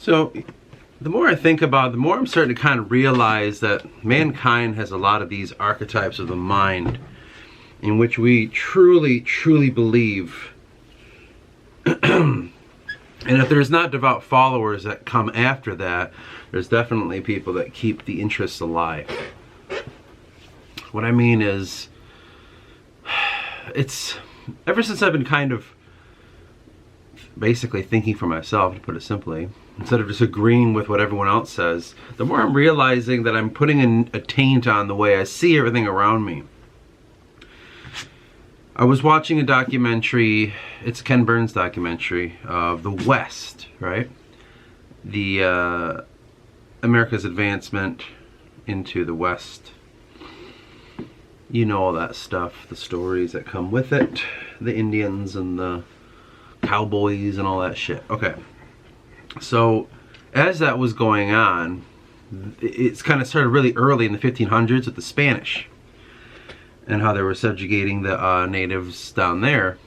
So, the more I think about it, the more I'm starting to kind of realize that mankind has a lot of these archetypes of the mind in which we truly, truly believe. And if there's not devout followers that come after that, there's definitely people that keep the interests alive. What I mean is, it's ever since I've been kind of basically thinking for myself, to put it simply, instead of just agreeing with what everyone else says, the more I'm realizing that I'm putting a taint on the way I see everything around me. I was watching a documentary, it's a Ken Burns documentary, of the West, right? The America's advancement into the West. You know all that stuff, the stories that come with it, the Indians and the cowboys and all that shit. Okay. So, as that was going on, it's kind of started really early in the 1500s with the Spanish and how they were subjugating the natives down there.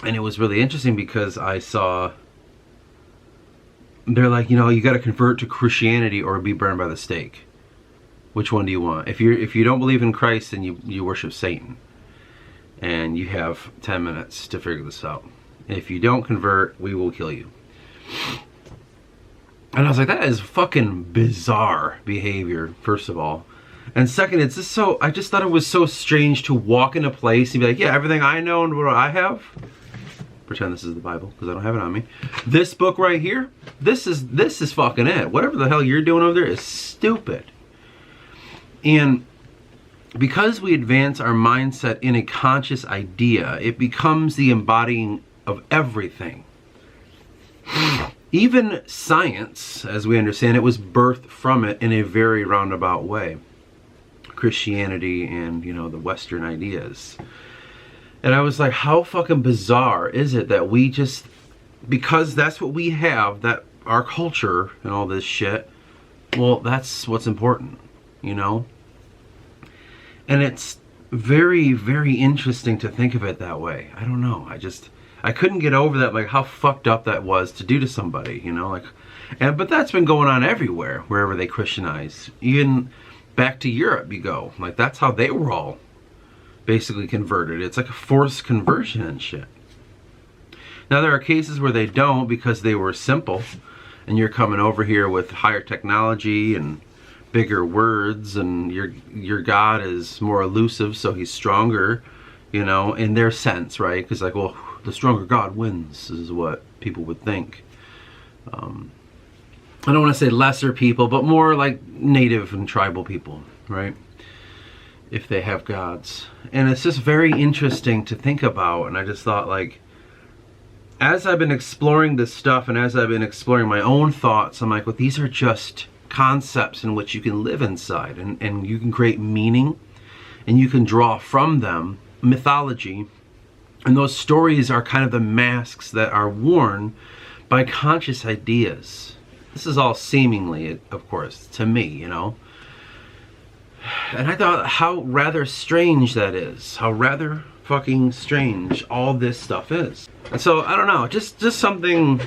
And it was really interesting because I saw, they're like, you know, you got to convert to Christianity or be burned by the stake. Which one do you want? If you don't believe in Christ, then you worship Satan. And you have 10 minutes to figure this out. If you don't convert, we will kill you. And I was like, that is fucking bizarre behavior, first of all. And second, it's just so, I just thought it was so strange to walk in a place and be like, yeah, everything I know and what I have, pretend this is the Bible, because I don't have it on me. This book right here, this is fucking it. Whatever the hell you're doing over there is stupid. And because we advance our mindset in a conscious idea, it becomes the embodying of everything. Even science, as we understand it, was birthed from it in a very roundabout way. Christianity and, you know, the Western ideas. And I was like, how fucking bizarre is it that we just, because that's what we have, that our culture and all this shit, well, that's what's important, you know? And it's very, very interesting to think of it that way. I don't know. I couldn't get over that, like how fucked up that was to do to somebody, you know, like, but that's been going on everywhere, wherever they Christianize. Even back to Europe you go, like that's how they were all basically converted. It's like a forced conversion and shit. Now there are cases where they don't because they were simple, and you're coming over here with higher technology and bigger words, and your God is more elusive, so he's stronger, you know, in their sense, right? Because like, well, the stronger God wins is what people would think. I don't want to say lesser people, but more like native and tribal people, right? If they have gods. And it's just very interesting to think about. And I just thought, like, as I've been exploring this stuff and as I've been exploring my own thoughts, I'm like, well, these are just concepts in which you can live inside, and you can create meaning, and you can draw from them mythology. And those stories are kind of the masks that are worn by conscious ideas. This is all seemingly, of course, to me, you know. And I thought how rather strange that is. How rather fucking strange all this stuff is. And so, I don't know, just something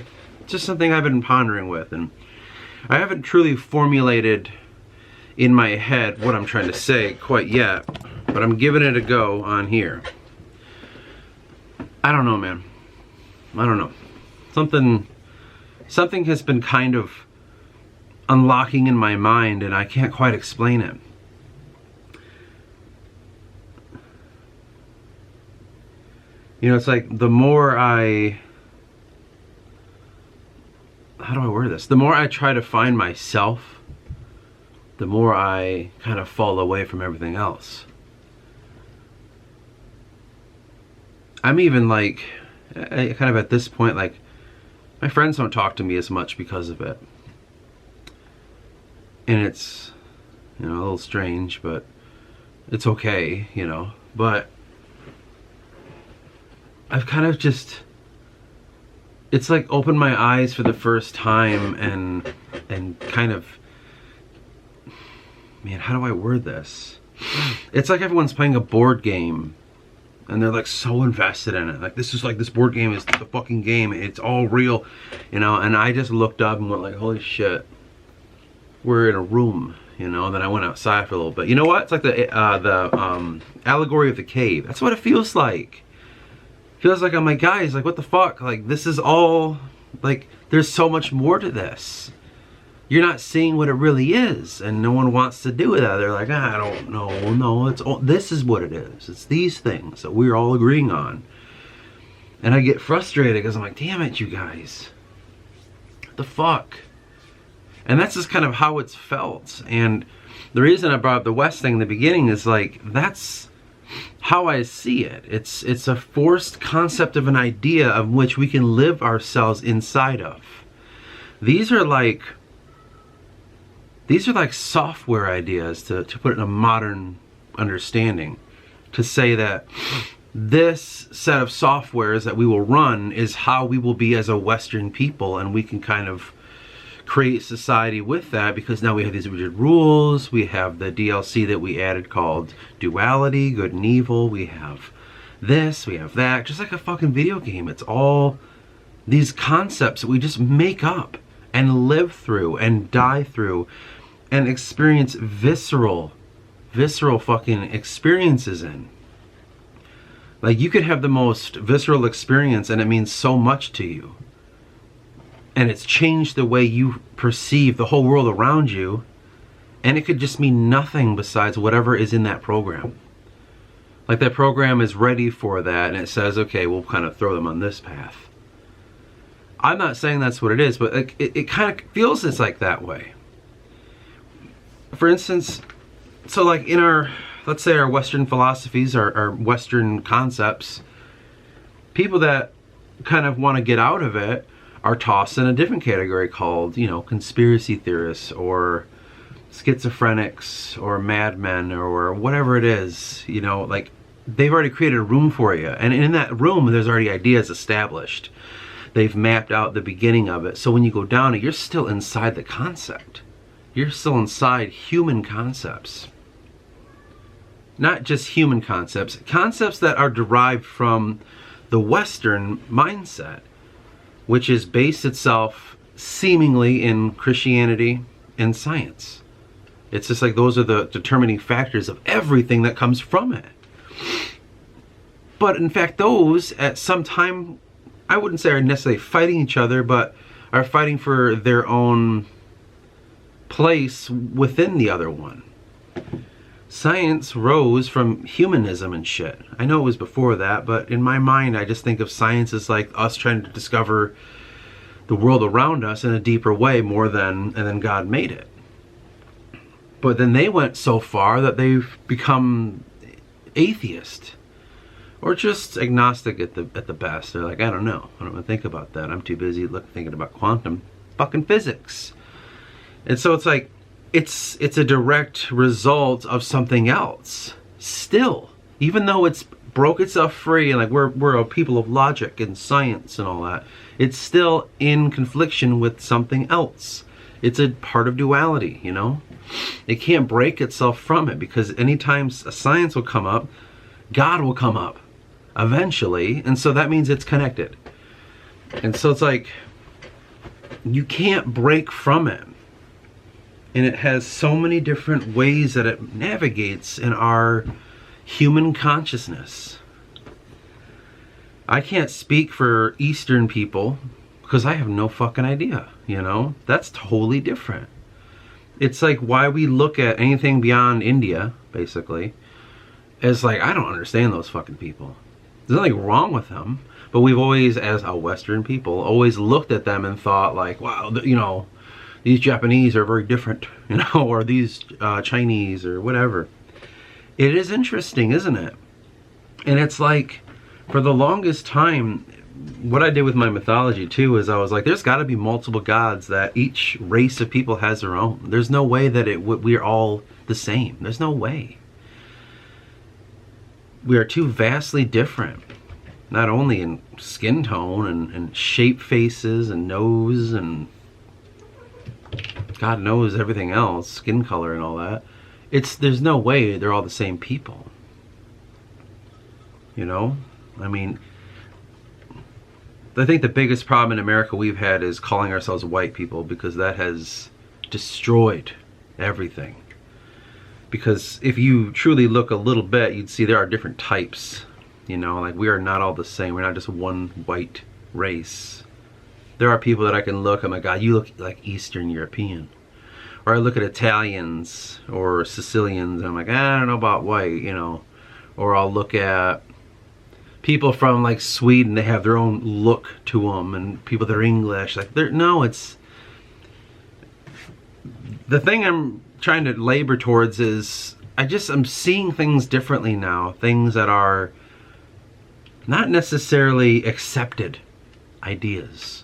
I've been pondering with. And I haven't truly formulated in my head what I'm trying to say quite yet. But I'm giving it a go on here. I don't know, man. I don't know. Something has been kind of unlocking in my mind, and I can't quite explain it. You know, it's like the more how do I word this? The more I try to find myself, the more I kind of fall away from everything else. I'm even like, kind of at this point, like, my friends don't talk to me as much because of it. And it's, you know, a little strange, but it's okay, you know. But I've kind of just, it's like opened my eyes for the first time and kind of, man, how do I word this? It's like everyone's playing a board game and they're like so invested in it. Like, this is like, this board game is the fucking game. It's all real, you know. And I just looked up and went like, holy shit, we're in a room, you know. And then I went outside for a little bit. You know what? It's like the allegory of the cave. That's what it feels like. It feels like I'm like, guys, like, what the fuck? Like, this is all, like, there's so much more to this. You're not seeing what it really is, and no one wants to do that. They're like, I don't know, no, it's all, this is what it is. It's these things that we're all agreeing on. And I get frustrated because I'm like, damn it, you guys. What the fuck? And that's just kind of how it's felt. And the reason I brought up the West thing in the beginning is like, that's how I see it. It's a forced concept of an idea of which we can live ourselves inside of. These are like software ideas, to put it in a modern understanding, to say that this set of softwares that we will run is how we will be as a Western people, and we can kind of create society with that, because now we have these rigid rules. We have the DLC that we added called duality, good and evil. We have this, we have that, just like a fucking video game. It's all these concepts that we just make up and live through and die through and experience visceral fucking experiences in. Like, you could have the most visceral experience and it means so much to you. And it's changed the way you perceive the whole world around you. And it could just mean nothing besides whatever is in that program. Like, that program is ready for that, and it says, okay, we'll kind of throw them on this path. I'm not saying that's what it is, but it kind of feels it's like that way. For instance, so like in our, let's say our Western philosophies, our Western concepts, people that kind of want to get out of it are tossed in a different category called, you know, conspiracy theorists or schizophrenics or madmen or whatever it is. You know, like, they've already created a room for you, and in that room there's already ideas established. They've mapped out the beginning of it, so when you go down it, you're still inside the concept. You're still inside human concepts. Not just human concepts, concepts that are derived from the Western mindset, which is based itself seemingly in Christianity and science. It's just like those are the determining factors of everything that comes from it. But in fact, those at some time, I wouldn't say are necessarily fighting each other, but are fighting for their own place within the other one. Science rose from humanism and shit. I know it was before that, but in my mind I just think of science as like us trying to discover the world around us in a deeper way, more than, and then God made it. But then they went so far that they've become atheist, or just agnostic at the best. They're like, I don't know, I don't want to think about that. I'm too busy thinking about quantum fucking physics. And so it's like, it's a direct result of something else still, even though it's broke itself free, and like we're a people of logic and science and all that, it's still in confliction with something else. It's a part of duality, you know. It can't break itself from it, because anytime a science will come up, God will come up eventually, and so that means it's connected. And so it's like, you can't break from it. And it has so many different ways that it navigates in our human consciousness. I can't speak for Eastern people because I have no fucking idea, you know? That's totally different. It's like why we look at anything beyond India, basically, as like, I don't understand those fucking people. There's nothing wrong with them, but we've always, as a Western people, always looked at them and thought like, wow, you know, these Japanese are very different, you know, or these Chinese or whatever. It is interesting, isn't it? And it's like, for the longest time, what I did with my mythology too is I was like, there's got to be multiple gods, that each race of people has their own. There's no way that we're all the same. There's no way. We are too vastly different, not only in skin tone and shape, faces and nose, and God knows everything else, skin color and all that. There's no way they're all the same people. You know? I mean, I think the biggest problem in America we've had is calling ourselves white people, because that has destroyed everything. Because if you truly look a little bit, you'd see there are different types. You know, like we are not all the same. We're not just one white race. There are people that I can look, oh my God, you look like Eastern European. Or I look at Italians or Sicilians and I'm like, I don't know about white, you know. Or I'll look at people from like Sweden, they have their own look to them, and people that are English, like no, it's the thing I'm trying to labor towards is I'm seeing things differently now, things that are not necessarily accepted ideas.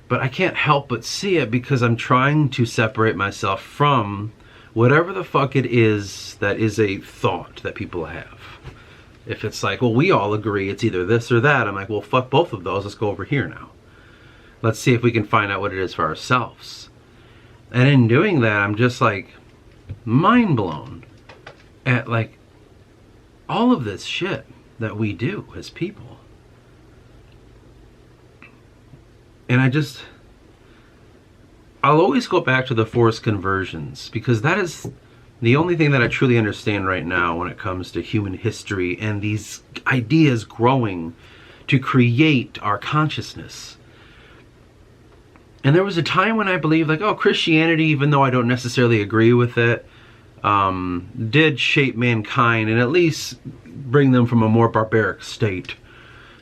But I can't help but see it because I'm trying to separate myself from whatever the fuck it is that is a thought that people have. If it's like, well, we all agree it's either this or that, I'm like, well, fuck both of those. Let's go over here now. Let's see if we can find out what it is for ourselves. And in doing that, I'm just like mind blown at like all of this shit that we do as people. And I'll always go back to the forced conversions, because that is the only thing that I truly understand right now when it comes to human history and these ideas growing to create our consciousness. And there was a time when I believed like, oh, Christianity, even though I don't necessarily agree with it, did shape mankind and at least bring them from a more barbaric state.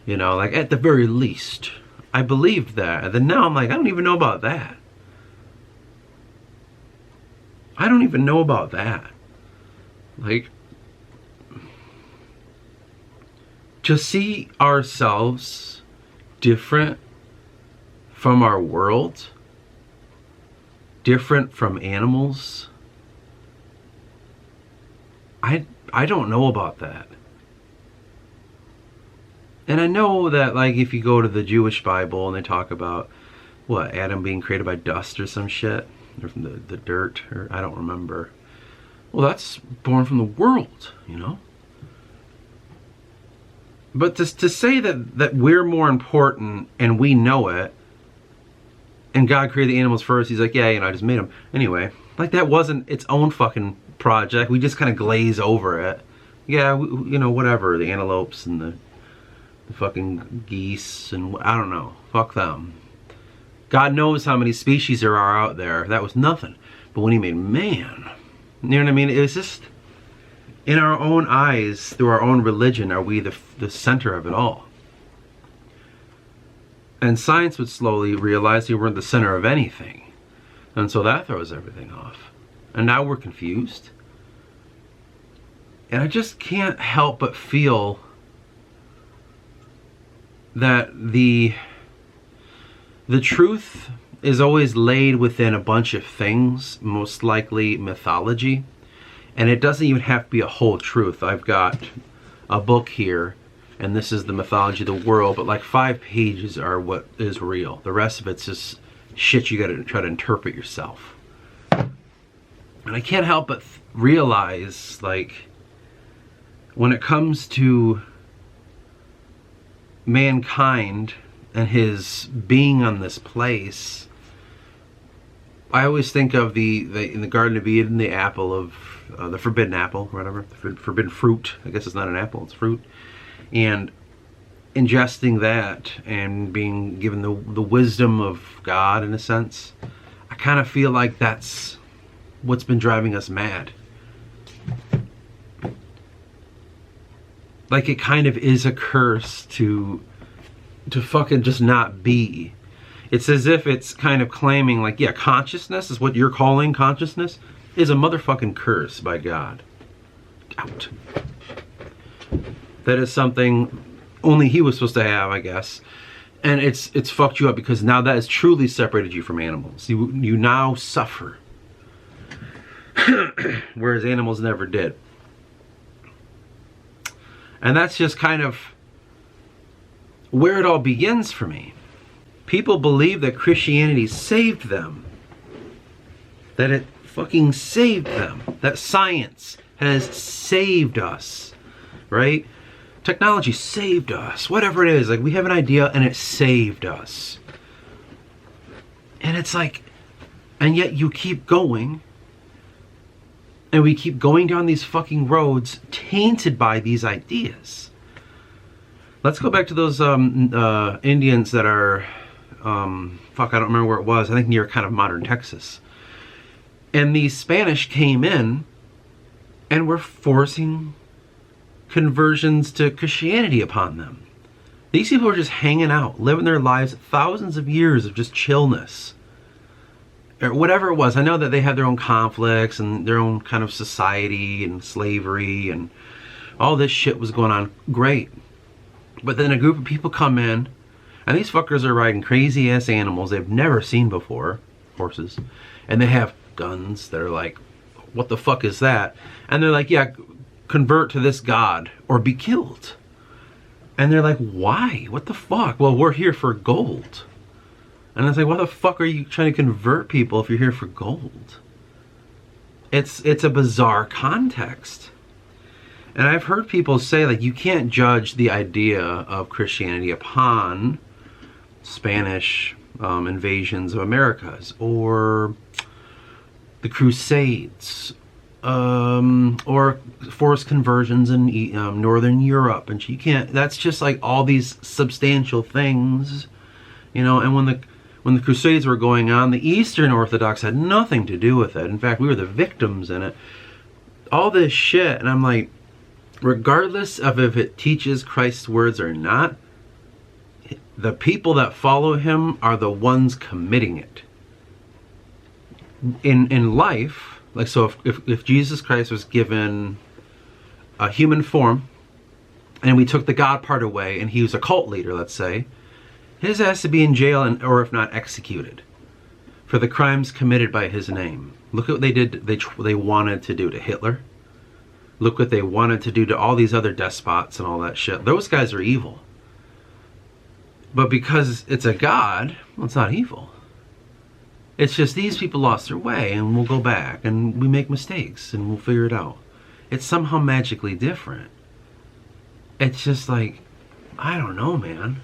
You know, like at the very least. I believed that. And then now I'm like, I don't even know about that. I don't even know about that. Like, to see ourselves different from our world, different from animals, I don't know about that. And I know that, like, if you go to the Jewish Bible and they talk about, what, Adam being created by dust or some shit, or from the dirt, or I don't remember. Well, that's born from the world, you know? But to say that we're more important and we know it, and God created the animals first, he's like, yeah, you know, I just made them. Anyway, like that wasn't its own fucking project. We just kind of glaze over it. Yeah, you know, whatever, the antelopes and the fucking geese and I don't know, fuck them. God knows how many species there are out there. That was nothing. But when he made man, you know what I mean? It was just, in our own eyes, through our own religion, are we the center of it all. And science would slowly realize we weren't the center of anything. And so that throws everything off. And now we're confused. And I just can't help but feel that the truth is always laid within a bunch of things, most likely mythology, and it doesn't even have to be a whole truth. I've got a book here, and this is the mythology of the world, but like 5 pages are what is real. The rest of it's just shit you gotta try to interpret yourself. And I can't help but realize, like, when it comes to mankind and his being on this place, I always think of in the Garden of Eden, the apple of the forbidden apple, or whatever, the forbidden fruit. I guess it's not an apple, it's fruit. And ingesting that and being given the wisdom of God, in a sense, I kind of feel like that's what's been driving us mad. Like it kind of is a curse to fucking just not be. It's as if it's kind of claiming like, yeah, consciousness is what you're calling consciousness is a motherfucking curse by God. Out. That is something only he was supposed to have, I guess. And it's fucked you up because now that has truly separated you from animals. You now suffer. Whereas animals never did. And that's just kind of where it all begins for me. People believe that Christianity saved them. That it fucking saved them. That science has saved us, right? Technology saved us, whatever it is. Like, we have an idea and it saved us. And it's like, and yet you keep going, and we keep going down these fucking roads tainted by these ideas. Let's go back to those Indians that are, fuck, I don't remember where it was. I think near kind of modern Texas. And these Spanish came in and were forcing conversions to Christianity upon them. These people were just hanging out, living their lives, thousands of years of just chillness. Or whatever it was. I know that they had their own conflicts and their own kind of society and slavery and all this shit was going on. Great. But then a group of people come in, and these fuckers are riding crazy ass animals they've never seen before, horses, and they have guns that are like, what the fuck is that? And they're like, yeah, convert to this god or be killed. And they're like, why? What the fuck? Well, we're here for gold. And I was like, why the fuck are you trying to convert people if you're here for gold? It's a bizarre context. And I've heard people say, like, you can't judge the idea of Christianity upon Spanish invasions of Americas, or the Crusades, or forced conversions in Northern Europe. And you can't, that's just like all these substantial things, you know. And when the Crusades were going on, the Eastern Orthodox had nothing to do with it. In fact, we were the victims in it. All this shit, and I'm like, regardless of if it teaches Christ's words or not, the people that follow him are the ones committing it. In life, like, so if Jesus Christ was given a human form, and we took the God part away, and he was a cult leader, let's say, his ass to be in jail, and or if not executed, for the crimes committed by his name. Look at what they did. They wanted to do to Hitler. Look what they wanted to do to all these other despots and all that shit. Those guys are evil. But because it's a god, well, it's not evil. It's just these people lost their way, and we'll go back, and we make mistakes, and we'll figure it out. It's somehow magically different. It's just like, I don't know, man.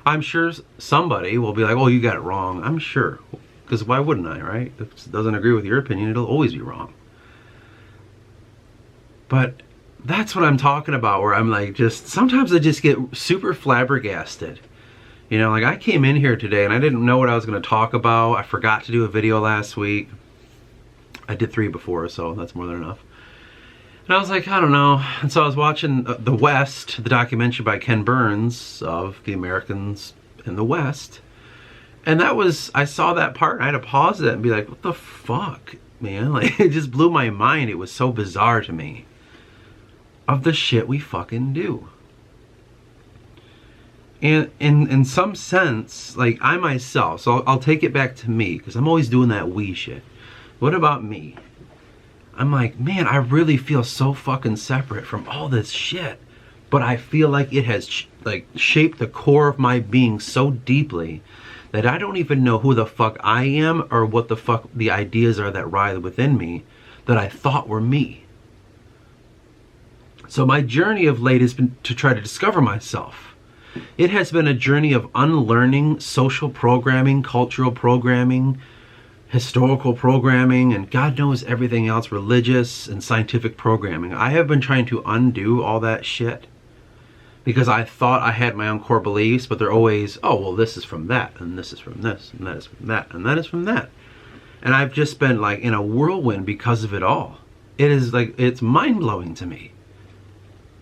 I'm sure somebody will be like, oh, you got it wrong. I'm sure. Because why wouldn't I, right? If it doesn't agree with your opinion, it'll always be wrong. But that's what I'm talking about, where I'm like, just sometimes I just get super flabbergasted. You know, like, I came in here today and I didn't know what I was going to talk about. I forgot to do a video last week. I did 3 before, so that's more than enough. And I was like, I don't know. And so I was watching The West, the documentary by Ken Burns of the Americans in the West. And that was, I saw that part and I had to pause it and be like, what the fuck, man? Like, it just blew my mind. It was so bizarre to me of the shit we fucking do. And in some sense, like, I myself, so I'll take it back to me, because I'm always doing that we shit. What about me? I'm like, man, I really feel so fucking separate from all this shit. But I feel like it has shaped the core of my being so deeply that I don't even know who the fuck I am or what the fuck the ideas are that rise within me that I thought were me. So my journey of late has been to try to discover myself. It has been a journey of unlearning social programming, cultural programming, historical programming, and God knows everything else, religious and scientific programming. I have been trying to undo all that shit because I thought I had my own core beliefs, but they're always, oh, well, this is from that, and this is from this, and that is from that, and that is from that. And I've just been like in a whirlwind because of it all. It is like, it's mind-blowing to me.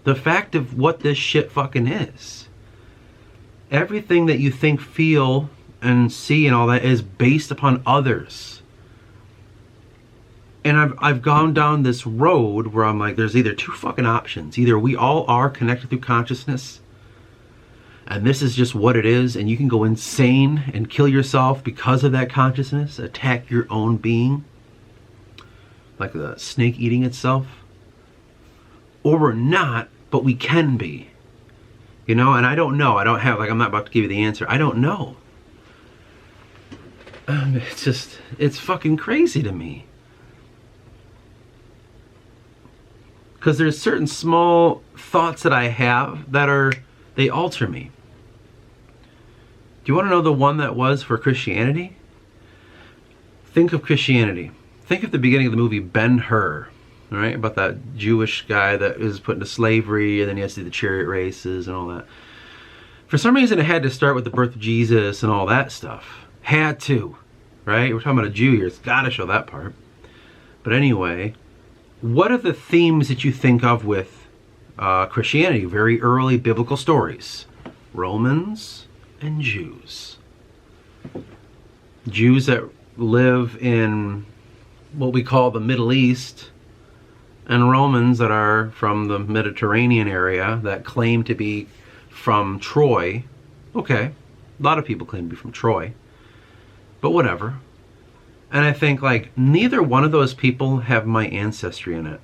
The fact of what this shit fucking is. Everything that you think, feel, and see and all that is based upon others. And I've gone down this road where I'm like, there's either 2 fucking options. Either we all are connected through consciousness, and this is just what it is, and you can go insane and kill yourself because of that consciousness, attack your own being, like the snake eating itself. Or we're not, but we can be. You know, and I don't know. I don't have, like, I'm not about to give you the answer. I don't know. It's fucking crazy to me. Because there's certain small thoughts that I have that they alter me. Do you want to know the one that was for Christianity? Think of Christianity. Think of the beginning of the movie Ben-Hur, right? About that Jewish guy that is put into slavery, and then he has to do the chariot races and all that. For some reason, it had to start with the birth of Jesus and all that stuff. Had to, right? We're talking about a Jew here. It's got to show that part. But anyway, what are the themes that you think of with Christianity? Very early biblical stories. Romans and Jews. Jews that live in what we call the Middle East, and Romans that are from the Mediterranean area that claim to be from Troy. Okay, a lot of people claim to be from Troy, but whatever. And I think, like, neither one of those people have my ancestry in it.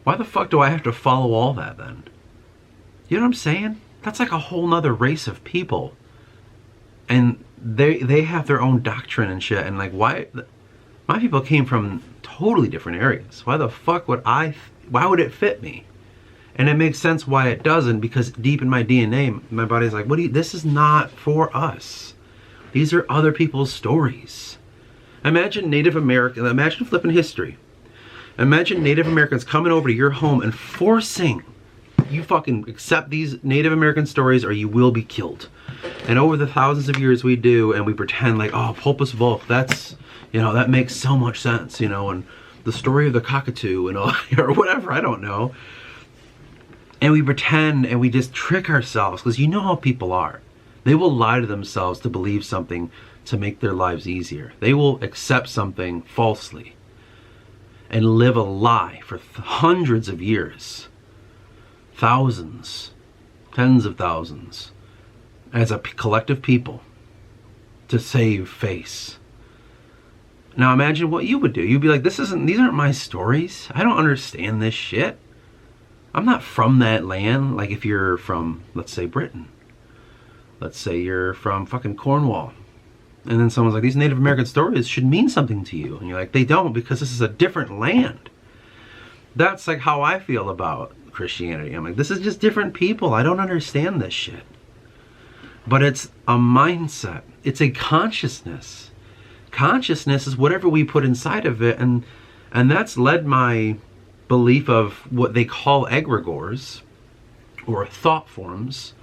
Why the fuck do I have to follow all that then? You know what I'm saying? That's like a whole nother race of people. And they have their own doctrine and shit. And like, why? My people came from totally different areas. Why the fuck would why would it fit me? And it makes sense why it doesn't, because deep in my DNA, my body's like, this is not for us. These are other people's stories. Imagine Native American, imagine flipping history. Imagine Native Americans coming over to your home and forcing you fucking accept these Native American stories or you will be killed. And over the thousands of years we do, and we pretend like, oh, Pulpus Volk, that's, you know, that makes so much sense, you know, and the story of the cockatoo and all, or whatever, I don't know. And we pretend and we just trick ourselves, because you know how people are. They will lie to themselves to believe something to make their lives easier. They will accept something falsely and live a lie for hundreds of years, thousands, tens of thousands, as a collective people to save face. Now imagine what you would do. You'd be like, these aren't my stories. I don't understand this shit. I'm not from that land. Like if you're from, let's say, Britain. Let's say you're from fucking Cornwall. And then someone's like, these Native American stories should mean something to you. And you're like, they don't, because this is a different land. That's like how I feel about Christianity. I'm like, this is just different people. I don't understand this shit. But it's a mindset. It's a consciousness. Consciousness is whatever we put inside of it. And that's led my belief of what they call egregores, or thought forms.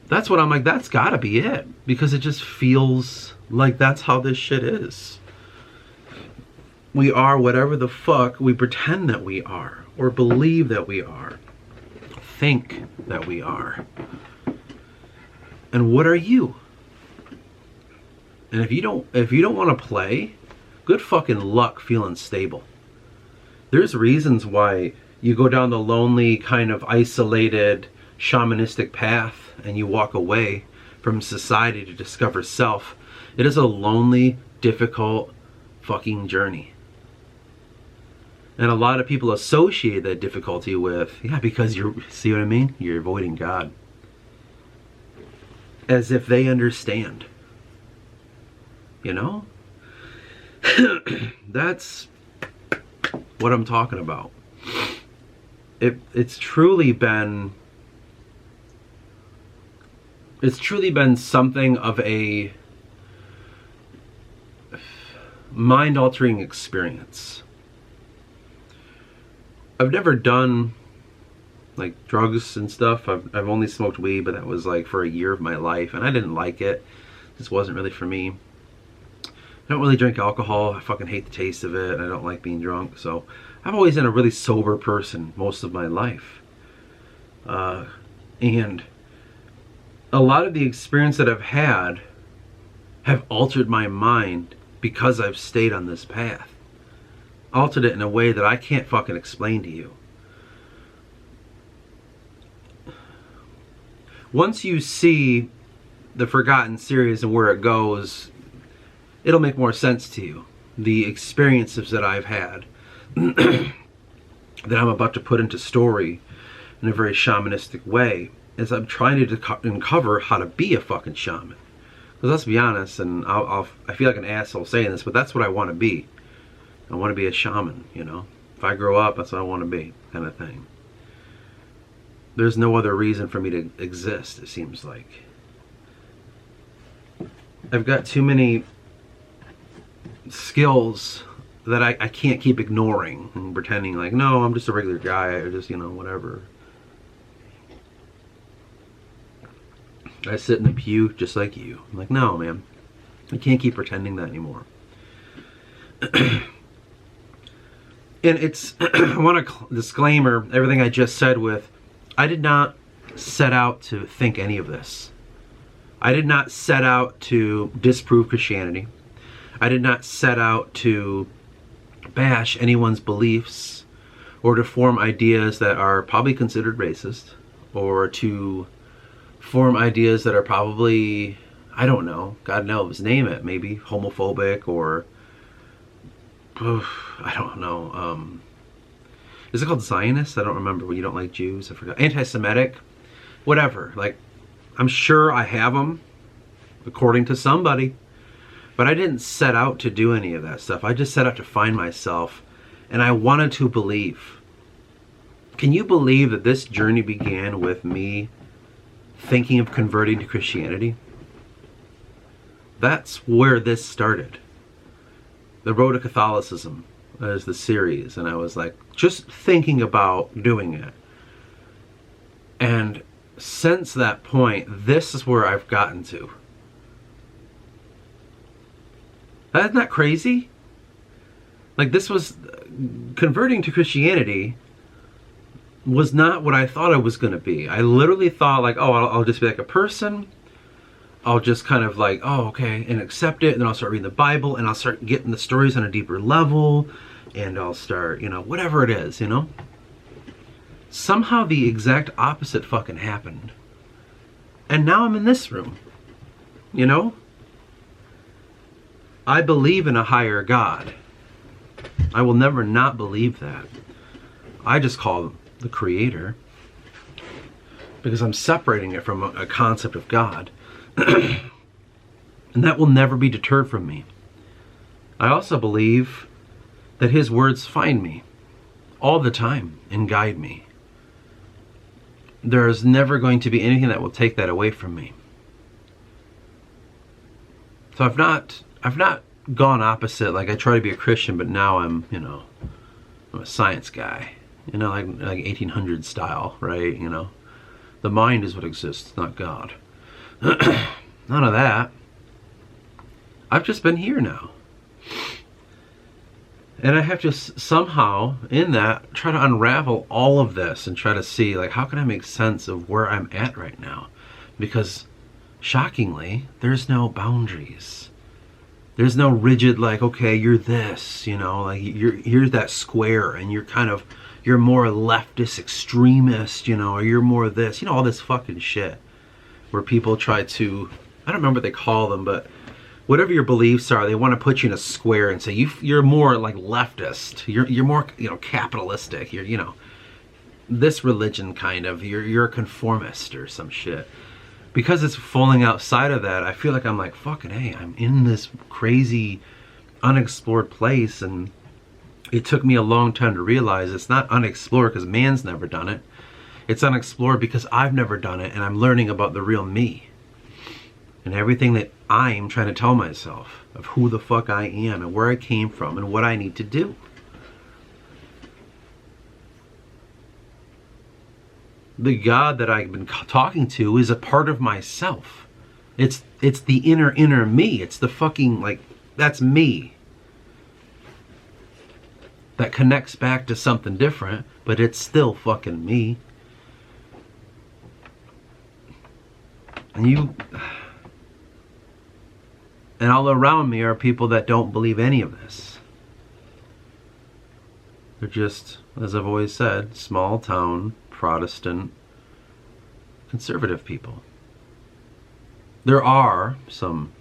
That's what I'm like, that's gotta be it. Because it just feels like that's how this shit is. We are whatever the fuck we pretend that we are, or believe that we are, think that we are. And what are you? And if you don't want to play, good fucking luck feeling stable. There's reasons why you go down the lonely, kind of isolated, shamanistic path and you walk away from society to discover self. It is a lonely, difficult fucking journey. And a lot of people associate that difficulty with, yeah, because see what I mean? You're avoiding God. As if they understand. You know? That's what I'm talking about. It's truly been something of a mind-altering experience. I've never done like drugs and stuff. I've only smoked weed, but that was like for a year of my life, and I didn't like it. It just wasn't really for me. I don't really drink alcohol. I fucking hate the taste of it, and I don't like being drunk. So I've always been a really sober person most of my life. And a lot of the experience that I've had have altered my mind because I've stayed on this path. Altered it in a way that I can't fucking explain to you. Once you see the Forgotten series and where it goes, it'll make more sense to you. The experiences that I've had that I'm about to put into story in a very shamanistic way, is I'm trying to uncover how to be a fucking shaman. Because let's be honest, and I feel like an asshole saying this, but that's what I want to be. I want to be a shaman, you know. If I grow up, that's what I want to be, kind of thing. There's no other reason for me to exist, it seems like. I've got too many skills that I can't keep ignoring and pretending like, no, I'm just a regular guy, or just, you know, whatever. I sit in the pew just like you. I'm like, no, man. I can't keep pretending that anymore. And it's, I want to disclaimer everything I just said with, I did not set out to think any of this. I did not set out to disprove Christianity. I did not set out to bash anyone's beliefs or to form ideas that are probably considered racist, or to form ideas that are probably, I don't know, God knows, name it, maybe homophobic or, I don't know, is it called Zionist? I don't remember, when you don't like Jews, I forgot. Anti-Semitic, whatever. Like, I'm sure I have them, according to somebody, but I didn't set out to do any of that stuff. I just set out to find myself, and I wanted to believe. Can you believe that this journey began with me thinking of converting to Christianity? That's where this started. The Road to Catholicism is the series, and I was like just thinking about doing it. And since that point, this is where I've gotten to. Isn't that crazy? Like, this was, converting to Christianity was not what I thought it was going to be. I literally thought like, oh, I'll just be like a person. I'll just kind of like, oh, okay, and accept it, and then I'll start reading the Bible, and I'll start getting the stories on a deeper level, and I'll start, you know, whatever it is, you know? Somehow the exact opposite fucking happened. And now I'm in this room, you know? I believe in a higher God. I will never not believe that. I just call him the Creator, because I'm separating it from a concept of God. And that will never be deterred from me. I also believe that his words find me all the time and guide me. There is never going to be anything that will take that away from me. So I've not gone opposite. Like, I try to be a Christian, but now I'm, you know, I'm a science guy. You know, like 1800 style, right? You know, the mind is what exists, not God. None of that. I've just been here now. And I have to somehow, in that, try to unravel all of this and try to see, like, how can I make sense of where I'm at right now? Because, shockingly, there's no boundaries. There's no rigid, like, okay, you're this, you know, like, here's that square, and you're more leftist extremist, you know, or you're more this, you know, all this fucking shit. Where people try to, I don't remember what they call them, but whatever your beliefs are, they want to put you in a square and say you're more like leftist, you're more, you know, capitalistic, you're, you know, this religion kind of, you're a conformist or some shit. Because it's falling outside of that, I feel like I'm like, fucking hey, I'm in this crazy unexplored place, and it took me a long time to realize it's not unexplored because man's never done it. It's unexplored because I've never done it, and I'm learning about the real me. And everything that I'm trying to tell myself of who the fuck I am and where I came from and what I need to do. The God that I've been talking to is a part of myself. It's the inner me. It's the fucking, like, that's me. That connects back to something different, but it's still fucking me. And all around me are people that don't believe any of this. They're just, as I've always said, small town, Protestant, conservative people. There are some,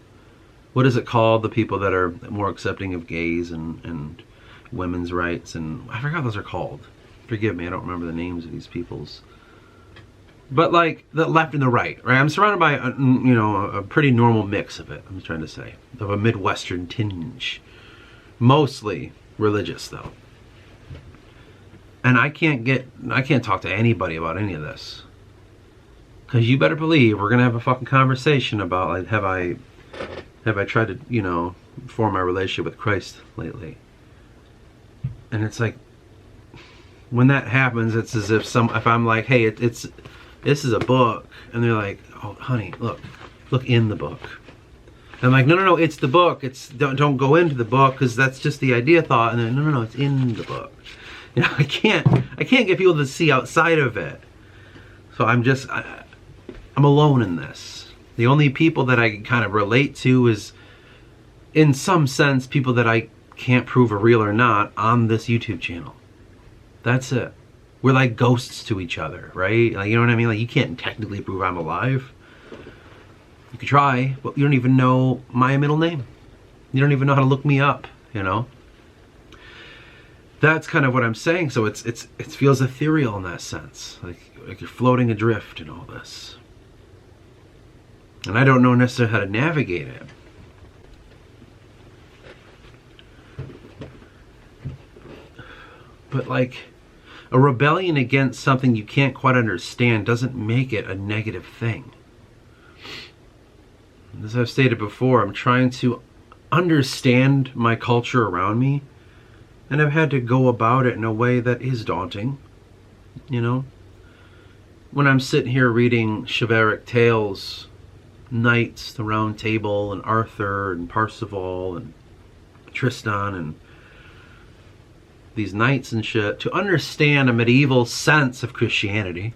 what is it called? The people that are more accepting of gays and women's rights, and I forgot what those are called. Forgive me, I don't remember the names of these peoples. But like the left and the right? I'm surrounded by a pretty normal mix of it, I'm trying to say, of a Midwestern tinge. Mostly religious though. And I can't talk to anybody about any of this. Because you better believe we're going to have a fucking conversation about, like, have I tried to, you know, form my relationship with Christ lately? And it's like, when that happens, it's as if if I'm like, hey, this is a book, and they're like, oh, honey, look in the book. And I'm like, no, it's the book. Don't go into the book, because that's just the idea thought. And then no, it's in the book. You know, I can't get people to see outside of it. So I'm alone in this. The only people that I kind of relate to is, in some sense, people that I can't prove are real or not on this YouTube channel. That's it. We're like ghosts to each other, right? Like, you know what I mean? Like, you can't technically prove I'm alive. You could try, but you don't even know my middle name. You don't even know how to look me up, you know? That's kind of what I'm saying. So it feels ethereal in that sense. Like you're floating adrift in all this. And I don't know necessarily how to navigate it. But like, a rebellion against something you can't quite understand doesn't make it a negative thing. As I've stated before, I'm trying to understand my culture around me, and I've had to go about it in a way that is daunting, you know? When I'm sitting here reading chivalric tales, knights, the Round Table, and Arthur, and Parsifal, and Tristan, and these knights and shit, to understand a medieval sense of Christianity,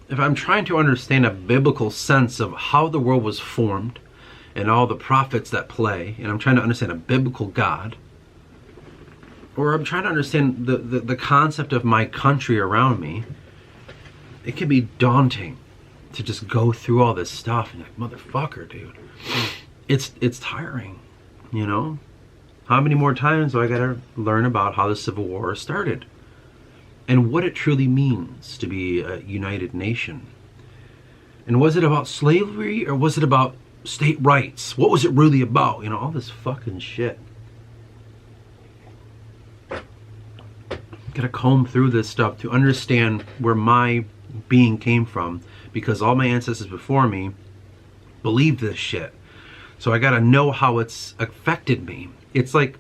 if I'm trying to understand a biblical sense of how the world was formed and all the prophets that play, and I'm trying to understand a biblical God, or I'm trying to understand the concept of my country around me, it can be daunting to just go through all this stuff and like, motherfucker, dude. It's tiring, you know? How many more times do I gotta learn about how the Civil War started? And what it truly means to be a united nation? And was it about slavery, or was it about state rights? What was it really about? You know, all this fucking shit. Gotta comb through this stuff to understand where my being came from, because all my ancestors before me believed this shit. So I gotta know how it's affected me. It's like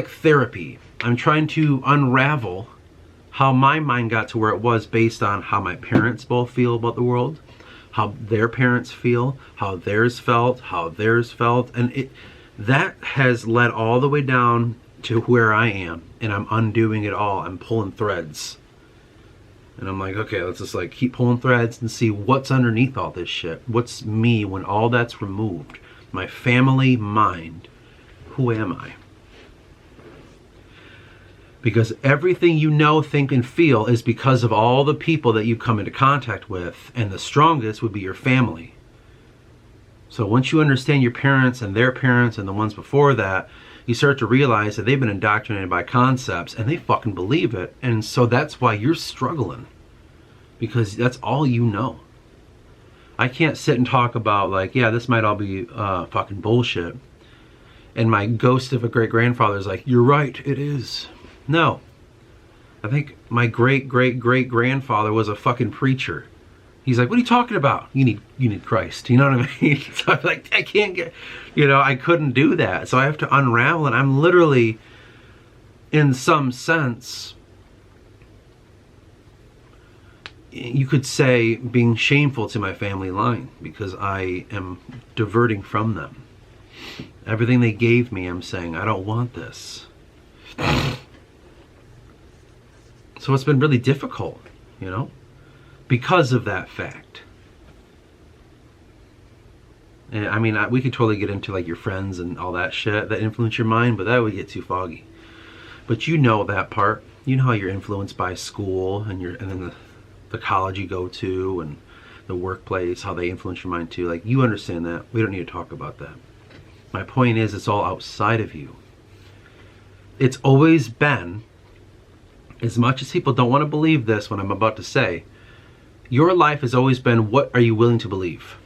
therapy. I'm trying to unravel how my mind got to where it was based on how my parents both feel about the world, how their parents feel, how theirs felt, and that has led all the way down to where I am, and I'm undoing it all. I'm pulling threads. And I'm like, okay, let's just like keep pulling threads and see what's underneath all this shit. What's me when all that's removed? My family mind. Who am I? Because everything you know, think, and feel is because of all the people that you come into contact with, and the strongest would be your family. So once you understand your parents and their parents and the ones before that, you start to realize that they've been indoctrinated by concepts and they fucking believe it. And so that's why you're struggling, because that's all you know. I can't sit and talk about like, yeah, this might all be fucking bullshit. And my ghost of a great-grandfather is like, you're right, it is. No. I think my great-great-great-grandfather was a fucking preacher. He's like, what are you talking about? You need Christ. You know what I mean? So I'm like, I can't get, you know, I couldn't do that. So I have to unravel it. I'm literally, in some sense, you could say, being shameful to my family line, because I am diverting from them. Everything they gave me, I'm saying, I don't want this. So it's been really difficult, you know, because of that fact. And I mean, we could totally get into like your friends and all that shit that influence your mind, but that would get too foggy. But you know that part. You know how you're influenced by school and then the college you go to and the workplace, how they influence your mind too. Like, you understand that. We don't need to talk about that. My point is, it's all outside of you. It's always been, as much as people don't want to believe this, what I'm about to say, your life has always been, what are you willing to believe?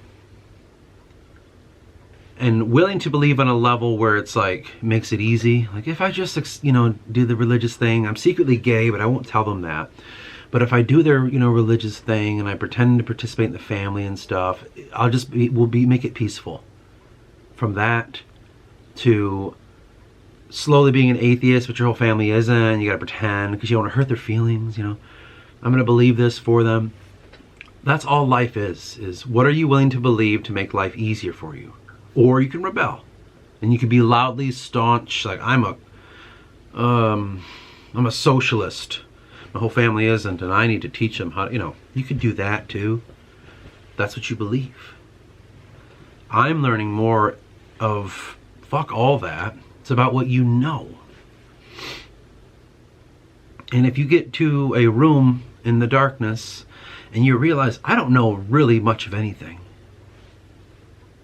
and willing to believe on a level where it's like, makes it easy. Like if I just, do the religious thing, I'm secretly gay, but I won't tell them that. But if I do their, religious thing and I pretend to participate in the family and stuff, make it peaceful. From that to slowly being an atheist, but your whole family isn't. You gotta pretend because you don't want to hurt their feelings, I'm gonna believe this for them. That's all life is what are you willing to believe to make life easier for you? Or you can rebel. And you can be loudly staunch, like I'm a socialist. My whole family isn't, and I need to teach them how to, you could do that too. That's what you believe. I'm learning more of fuck all that. It's about what you know. And if you get to a room in the darkness and you realize, I don't know really much of anything,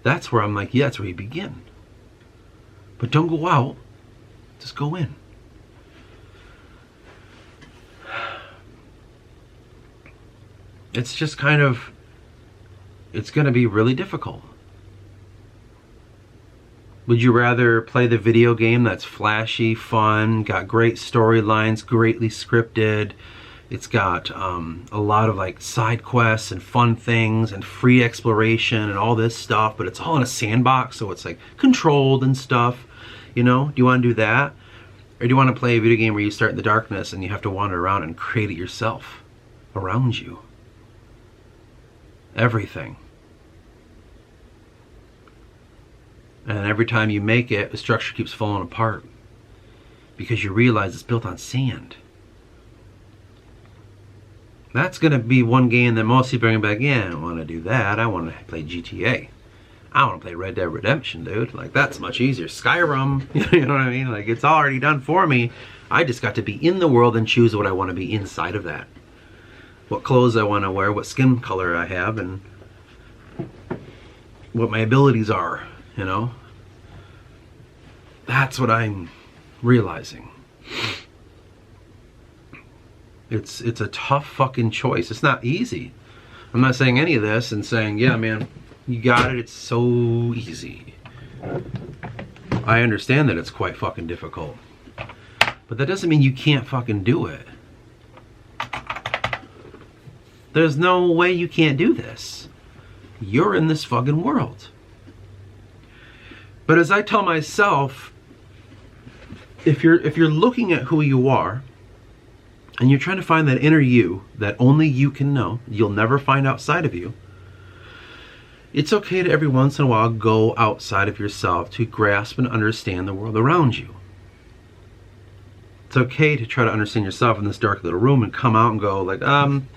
that's where I'm like, yeah, that's where you begin. But don't go out, just go in. It's just it's going to be really difficult. Would you rather play the video game that's flashy, fun, got great storylines, greatly scripted, it's got a lot of like side quests and fun things and free exploration and all this stuff, but it's all in a sandbox, so it's like controlled and stuff, Do you want to do that? Or do you want to play a video game where you start in the darkness and you have to wander around and create it yourself around you? Everything. And every time you make it, the structure keeps falling apart because you realize it's built on sand. That's going to be one game that most people are going to be like, yeah, I don't want to do that. I want to play GTA. I want to play Red Dead Redemption, dude. Like, that's much easier. Skyrim, you know what I mean? Like, it's already done for me. I just got to be in the world and choose what I want to be inside of that. What clothes I want to wear, what skin color I have, and what my abilities are, That's what I'm realizing. It's a tough fucking choice. It's not easy. I'm not saying any of this and saying, yeah, man, you got it. It's so easy. I understand that it's quite fucking difficult. But that doesn't mean you can't fucking do it. There's no way you can't do this. You're in this fucking world. But as I tell myself, if you're looking at who you are and you're trying to find that inner you that only you can know, you'll never find outside of you, it's okay to every once in a while go outside of yourself to grasp and understand the world around you. It's okay to try to understand yourself in this dark little room and come out and go like, I'm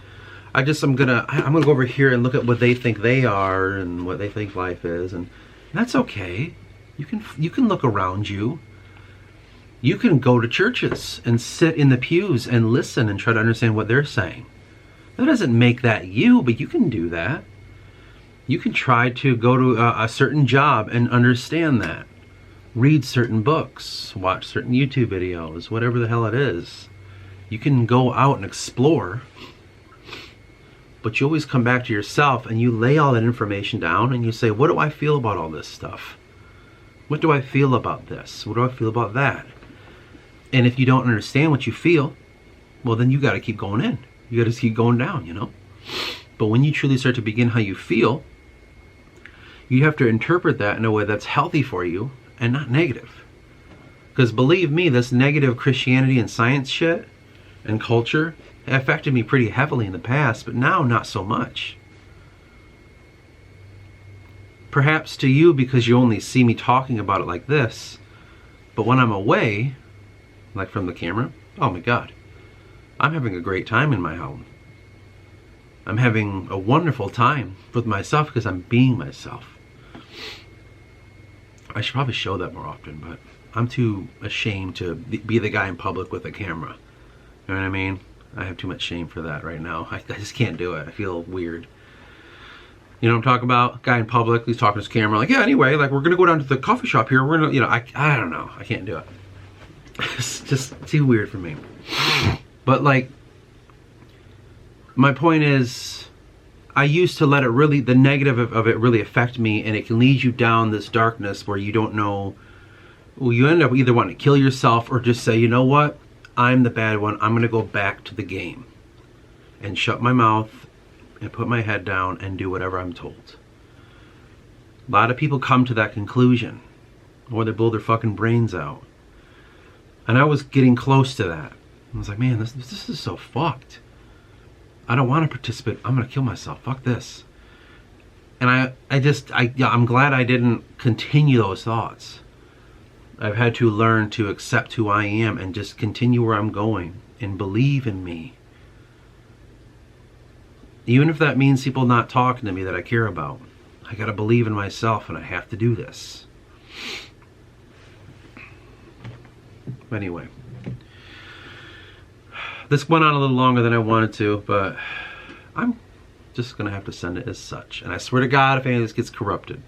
gonna go over here and look at what they think they are and what they think life is, and that's okay. You can look around you. You can go to churches and sit in the pews and listen and try to understand what they're saying. That doesn't make that you, but you can do that. You can try to go to a certain job and understand that. Read certain books, watch certain YouTube videos, whatever the hell it is. You can go out and explore. But you always come back to yourself and you lay all that information down and you say, what do I feel about all this stuff? What do I feel about this? What do I feel about that? And if you don't understand what you feel, well, then you got to keep going in. You got to keep going down, But when you truly start to begin how you feel, you have to interpret that in a way that's healthy for you and not negative. Because believe me, this negative Christianity and science shit and culture affected me pretty heavily in the past, but now not so much. Perhaps to you because you only see me talking about it like this, but when I'm away, like from the camera, oh my God, I'm having a great time in my home. I'm having a wonderful time with myself because I'm being myself. I should probably show that more often, but I'm too ashamed to be the guy in public with a camera. You know what I mean? I have too much shame for that right now. I just can't do it. I feel weird. You know what I'm talking about? Guy in public, he's talking to his camera, like, yeah, anyway, like, we're gonna go down to the coffee shop here. We're gonna, I don't know. I can't do it. It's just too weird for me. But, like, my point is, I used to let it really, the negative of it really affect me, and it can lead you down this darkness where you don't know. Well, you end up either wanting to kill yourself or just say, you know what, I'm the bad one. I'm going to go back to the game and shut my mouth and put my head down and do whatever I'm told. A lot of people come to that conclusion, or they blow their fucking brains out. And I was getting close to that. I was like, man, this is so fucked. I don't want to participate. I'm going to kill myself. Fuck this. And I'm glad I didn't continue those thoughts. I've had to learn to accept who I am and just continue where I'm going and believe in me. Even if that means people not talking to me that I care about. I got to believe in myself, and I have to do this. Anyway. This went on a little longer than I wanted to, but I'm just going to have to send it as such. And I swear to God, if any of this gets corrupted.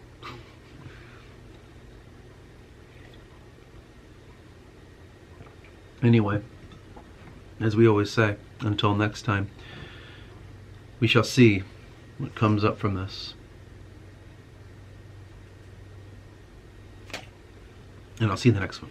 Anyway, as we always say, until next time, we shall see what comes up from this. And I'll see you in the next one.